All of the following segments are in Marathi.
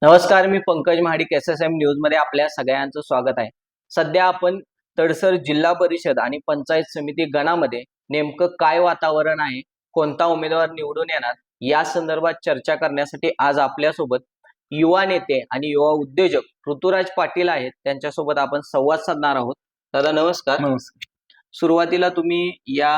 नमस्कार, मी पंकज महाडिक SSM न्यूज मध्ये आपल्या सगळ्यांचं स्वागत आहे। सध्या आपण तडसर जिल्हा परिषद आणि पंचायत समिती गणामध्ये नेमकं काय वातावरण आहे, कोणता उमेदवार निवडून येणार या संदर्भात चर्चा करण्यासाठी आज आपल्यासोबत युवा नेते आणि युवा उद्योजक ऋतुराज पाटील आहेत। त्यांच्यासोबत आपण संवाद साधणार आहोत। दादा नमस्कार। नमस्कार। सुरुवातीला तुम्ही या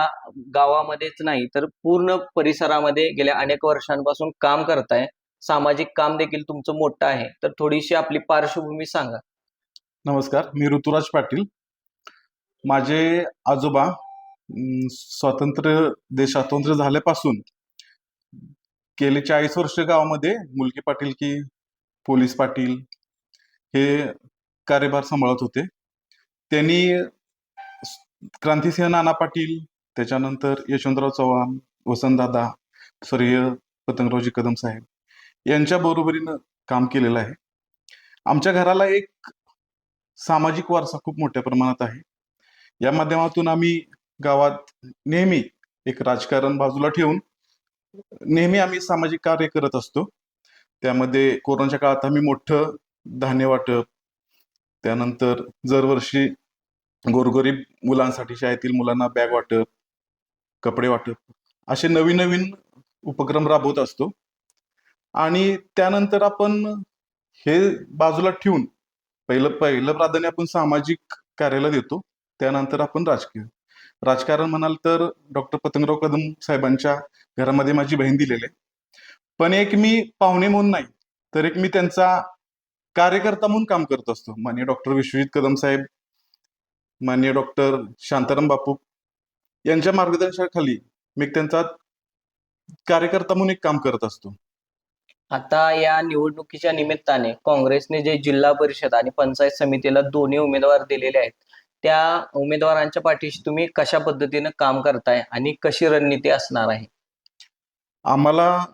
गावामध्येच नाही तर पूर्ण परिसरामध्ये गेल्या अनेक वर्षांपासून काम करताय, सामाजिक काम देखील तुमचं मोठं आहे, तर थोडीशी आपली पार्श्वभूमी सांगा। नमस्कार, मी ऋतुराज पाटील। माझे आजोबा स्वातंत्र्य झाल्यापासून गेली 40 वर्ष गावामध्ये मुलगी पाटील की पोलीस पाटील हे कार्यभार सांभाळत होते। त्यांनी क्रांतिसिंह नाना पाटील, त्याच्यानंतर यशवंतराव चव्हाण, वसंतदादा, स्वर्गीय पतंगरावजी कदम साहेब यांच्या बरोबरीनं काम केलेलं आहे। आमच्या घराला एक सामाजिक वारसा खूप मोठ्या प्रमाणात आहे। या माध्यमातून आम्ही गावात नेहमी एक राजकारण बाजूला ठेवून नेहमी आम्ही सामाजिक कार्य करत असतो। त्यामध्ये कोरोनाच्या काळात आम्ही मोठं धान्य वाटप, त्यानंतर दरवर्षी गोरगरीब मुलांसाठी शाळेतील मुलांना बॅग वाटप, कपडे वाटप असे नवीन नवीन उपक्रम राबवत असतो। आणि त्यानंतर आपण हे बाजूला ठेवून पहिलं प्राधान्य आपण सामाजिक कार्याला देतो, त्यानंतर आपण राजकारण म्हणाल तर डॉक्टर पतंगराव कदम साहेबांच्या घरामध्ये माझी बहीण दिलेली आहे। पण एक मी पाहुणे म्हणून नाही तर एक मी त्यांचा कार्यकर्ता म्हणून काम करत असतो। माननीय डॉक्टर विश्वजित कदम साहेब, माननीय डॉक्टर शांताराम बापू यांच्या मार्गदर्शनाखाली मी त्यांचा कार्यकर्ता म्हणून एक काम करत असतो। आता या निवडणुकीच्या निमित्ताने काँग्रेसने जे जिल्हा परिषद आणि पंचायत समितीला दोन्ही उमेदवार दिलेले आहेत, त्या उमेदवारांच्या पाठीशी तुम्ही कशा पद्धतीने काम करताय आणि कशी रणनीती असणार आहे? आम्हाला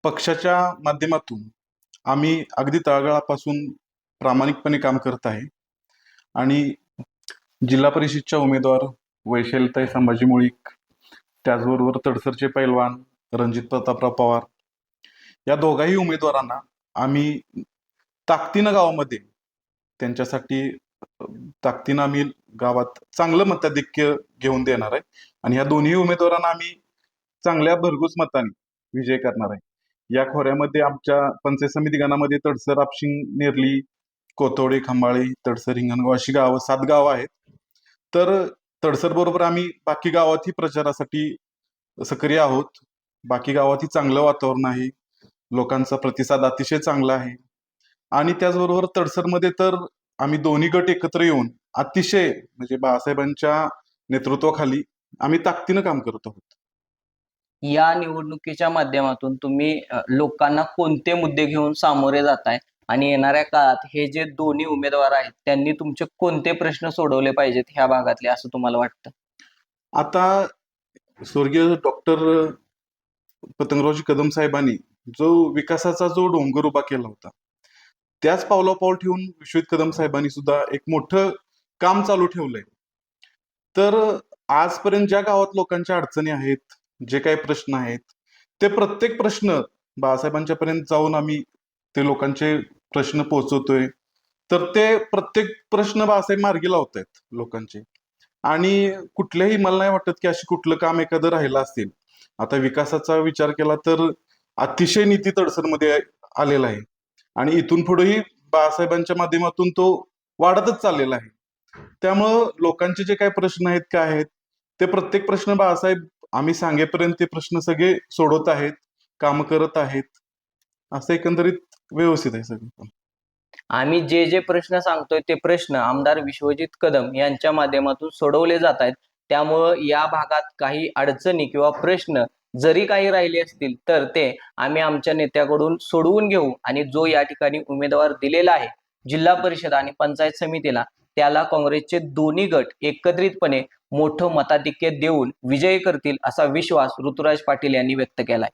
पक्षाच्या माध्यमातून आम्ही अगदी तळागाळापासून प्रामाणिकपणे काम करत आहे। आणि जिल्हा परिषदच्या उमेदवार वैशालीताई संभाजी मुळीक, त्याचबरोबर तडसरचे पैलवान रणजित प्रतापराव पवार या दोघाही उमेदवारांना आम्ही ताकदीनं गावामध्ये त्यांच्यासाठी ताकदीनं आम्ही गावात चांगलं मताधिक्य घेऊन देणार आहे। आणि ह्या दोन्ही उमेदवारांना आम्ही चांगल्या भरघोस मताने विजय करणार आहे। या खोऱ्यामध्ये आमच्या पंचायत समिती गणामध्ये तडसर, आपशिंग, नेरली, कोथोडे, खंबाळे, तडसर, हिंगणगाव अशी 7 गावं आहेत। तर तडसर बरोबर आम्ही बाकी गावातही प्रचारासाठी सक्रिय आहोत। बाकी गावातही चांगलं वातावरण आहे, लोकांचा प्रतिसाद अतिशय चांगला आहे। आणि त्याचबरोबर तडसरमध्ये तर आम्ही दोन्ही गट एकत्र येऊन अतिशय म्हणजे बाळासाहेबांच्या नेतृत्वाखाली आम्ही ताकदीनं काम करत आहोत। या निवडणुकीच्या माध्यमातून तुम्ही लोकांना कोणते मुद्दे घेऊन सामोरे जाताय आणि येणाऱ्या काळात हे जे दोन्ही उमेदवार आहेत त्यांनी तुमचे कोणते प्रश्न सोडवले पाहिजेत ह्या भागातले असं तुम्हाला वाटतं? आता स्वर्गीय डॉक्टर पतंगरावजी कदम साहेबांनी जो विकासाचा जो डोंगर उभा केला होता, त्याच पावला ठेवून विश्वजित कदम साहेबांनी सुद्धा एक मोठं काम चालू ठेवलंय। तर आजपर्यंत ज्या गावात लोकांच्या अडचणी आहेत, जे काही प्रश्न आहेत, ते प्रत्येक प्रश्न बाळासाहेबांच्या पर्यंत जाऊन आम्ही ते लोकांचे प्रश्न पोहोचवतोय। तर ते प्रत्येक प्रश्न बाळासाहेब मार्गी लावतायत लोकांचे। आणि कुठल्याही मला नाही वाटत की अशी कुठलं काम एखादं राहिलं असेल। आता विकासाचा विचार केला तर अतिशय निधी तडसरमध्ये आलेला आहे आणि इथून पुढेही बाळासाहेबांच्या माध्यमातून तो वाढतच चाललेला आहे। त्यामुळं लोकांचे जे काही प्रश्न आहेत काय आहेत ते प्रत्येक प्रश्न बाळासाहेब आम्ही सांगेपर्यंत ते प्रश्न सगळे सोडवत आहेत, काम करत आहेत। असं एकंदरीत व्यवस्थित आहे सगळं। आम्ही जे जे प्रश्न सांगतोय ते प्रश्न आमदार विश्वजित कदम यांच्या माध्यमातून सोडवले जात आहेत। त्यामुळं या भागात काही अडचणी किंवा प्रश्न जरी काही राहिले असतील तर ते आम्ही आमच्या नेत्याकडून सोडवून घेऊ आणि जो या ठिकाणी उमेदवार दिलेला आहे जिल्हा परिषद आणि पंचायत समितीला, त्याला काँग्रेसचे दोन्ही गट एकत्रितपणे मोठं मताधिक्य देऊन विजयी करतील असा विश्वास ऋतुराज पाटील यांनी व्यक्त केलाय।